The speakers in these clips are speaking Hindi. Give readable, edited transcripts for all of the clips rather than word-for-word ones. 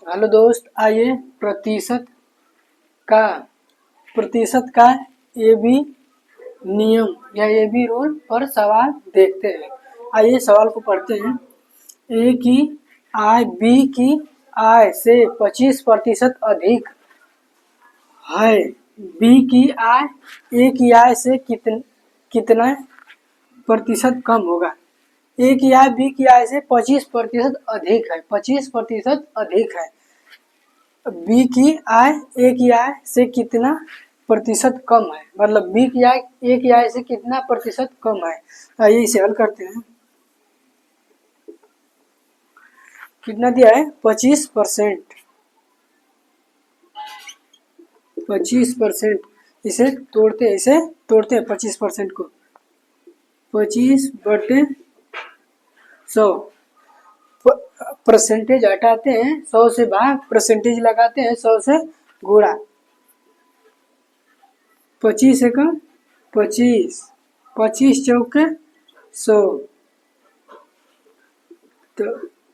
हेलो दोस्त, आइए प्रतिशत का ए बी नियम या ए बी रूल पर सवाल देखते हैं। आइए सवाल को पढ़ते हैं। ए की आय बी की आय से 25% अधिक है। बी की आय ए की आय से कितना प्रतिशत कम होगा? ए की आय बी की आय से 25% अधिक है। 25% अधिक है। बी की आय ए की आय से कितना प्रतिशत कम है? मतलब बी की आय ए की आय से कितना प्रतिशत कम है? आइए इसे हल करते हैं। कितना दिया है? 25%। 25%। इसे तोड़ते हैं 25% को। 25/100 परसेंटेज हटाते हैं, 100 से भाग, परसेंटेज लगाते हैं, 100 से गुणा। 25 एकम 25, 25 चौके 100, तो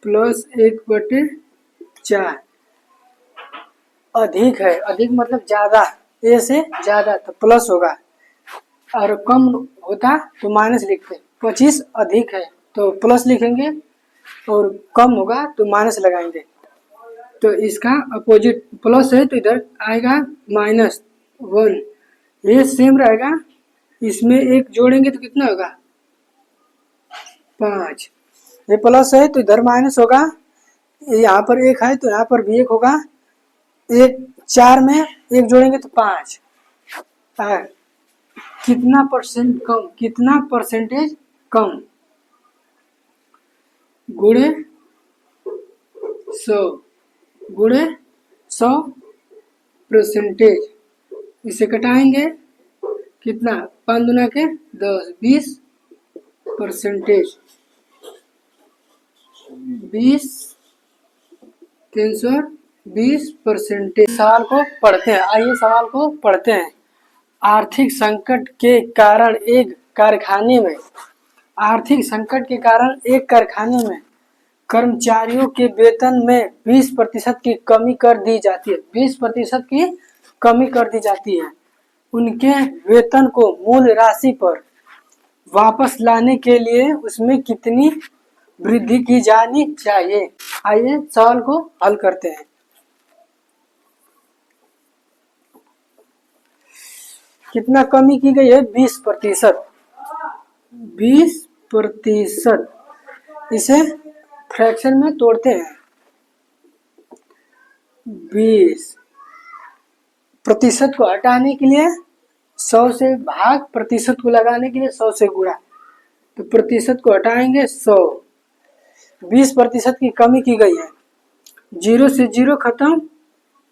प्लस 1/4। अधिक है, अधिक मतलब ज्यादा, ए से ज्यादा तो प्लस होगा, और कम होता तो माइनस लिखते। 25 अधिक है तो प्लस लिखेंगे, और कम होगा तो माइनस लगाएंगे। तो इसका अपोजिट प्लस है तो इधर आएगा -1। ये सेम रहेगा, इसमें एक जोड़ेंगे तो कितना होगा? 5। ये प्लस है तो इधर माइनस होगा, यहाँ पर 1 है तो यहाँ पर भी 1 होगा। 4 में 1 जोड़ेंगे तो 5। कितना परसेंटेज कम? गुणे 100 गुणे 100 परसेंटेज। इसे घटाएंगे कितना? 5 दूना के 10, 20 परसेंटेज। 20 320%। सवाल को पढ़ते हैं। आइए सवाल को पढ़ते हैं। आर्थिक संकट के कारण एक कारखाने में कर्मचारियों के वेतन में 20% की कमी कर दी जाती है। 20% की कमी कर दी जाती है। उनके वेतन को मूल राशि पर वापस लाने के लिए उसमें कितनी वृद्धि की जानी चाहिए? आइए सवाल को हल करते हैं। कितना कमी की गई है? 20%। 20%। इसे फ्रैक्शन में तोड़ते हैं। 20 प्रतिशत को हटाने के लिए 100 से भाग, प्रतिशत को लगाने के लिए 100 से गुणा। तो प्रतिशत को हटाएंगे 100। 20% की कमी की गई है। 0 से 0 खत्म,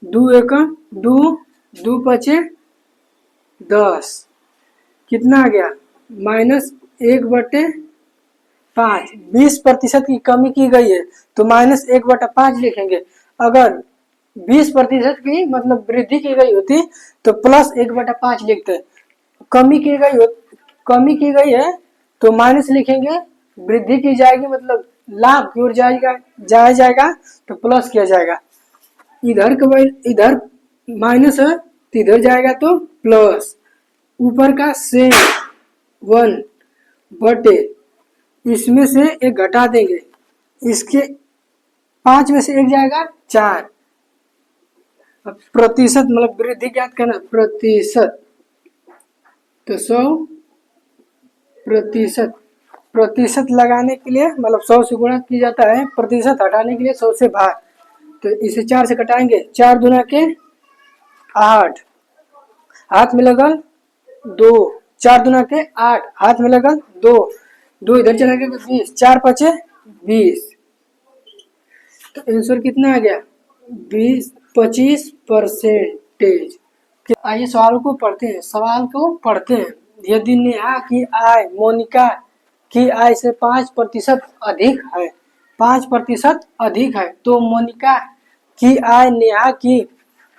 2 एकम 2, 2 पचे 10। कितना आ गया? -1/5। 20% की कमी की गई है तो -1/5 लिखेंगे। अगर 20% की मतलब वृद्धि की गई होती तो +1/5 लिखते। कमी की गई है तो माइनस लिखेंगे। वृद्धि की जाएगी मतलब लाभ की ओर जाएगा तो प्लस किया जाएगा। इधर माइनस है तो इधर जाएगा तो प्लस। ऊपर का सेम 1/, इसमें से 1 घटा देंगे। इसके 5 में से 1 जाएगा 4। अब प्रतिशत मतलब वृद्धि ज्ञात करना, प्रतिशत तो 100%। प्रतिशत लगाने के लिए मतलब 100 से गुणा किया जाता है, प्रतिशत हटाने के लिए 100 से भाग। तो इसे 4 से कटाएंगे, 4 दूना के 8, हाथ में लगल 2, 4 दूना के 8, हाथ में लगल 2, 2 इधर चला गया तो 20, 4 पचे 20। तो आंसर कितना आ गया? 25%। आइए सवाल को पढ़ते हैं। यदि नेहा की आय मोनिका की आय से 5% अधिक है, 5% अधिक है, तो मोनिका की आय नेहा की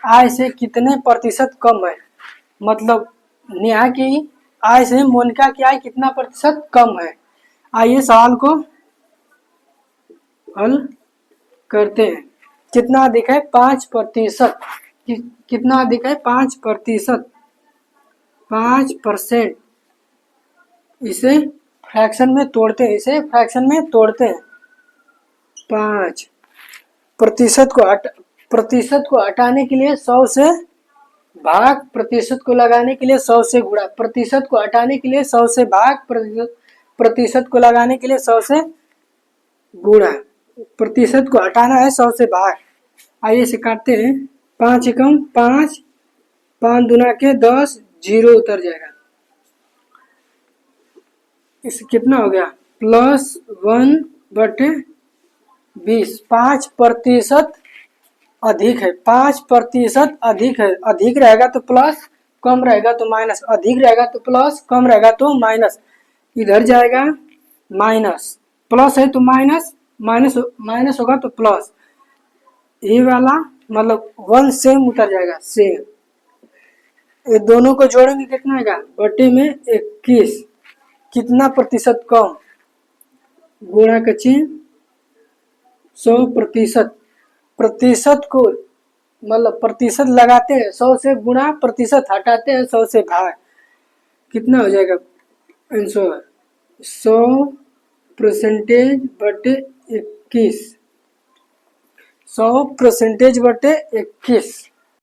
आय से कितने प्रतिशत कम है? मतलब नेहा की आय से मोनिका की आय कितना प्रतिशत कम है? आइए सवाल को हल करते हैं। कितना अधिक है 5%। कितना अधिक है 5%, 5%। इसे फ्रैक्शन में तोड़ते हैं, 5%। को हटाने के लिए 100 से भाग, प्रतिशत को लगाने के लिए 100 से गुणा, प्रतिशत को हटाने के लिए 100 से भाग, प्रतिशत को लगाने के लिए 100 से गुणा। प्रतिशत को हटाना है 100 से भाग। आइए इसे काटते हैं। 5 एकम 5, 5 दूना के 10, 0 उतर जाएगा। इसे कितना हो गया +1/20। 5% अधिक है, 5% अधिक है। अधिक रहेगा तो प्लस, कम रहेगा तो माइनस। अधिक रहेगा तो प्लस, कम रहेगा तो माइनस। इधर जाएगा माइनस, प्लस है तो माइनस, माइनस होगा तो प्लस। ये वाला मतलब 1 सेम उतर जाएगा, सेम। ये दोनों को जोड़ेंगे कितना आएगा बटे में 21। कितना प्रतिशत कम, गुणा का चिन्ह 100%। प्रतिशत को मतलब प्रतिशत लगाते हैं 100 से गुणा, प्रतिशत हटाते हैं 100 से भाग। कितना हो जाएगा आंसर 100% बटे 21। 100% बटे 21।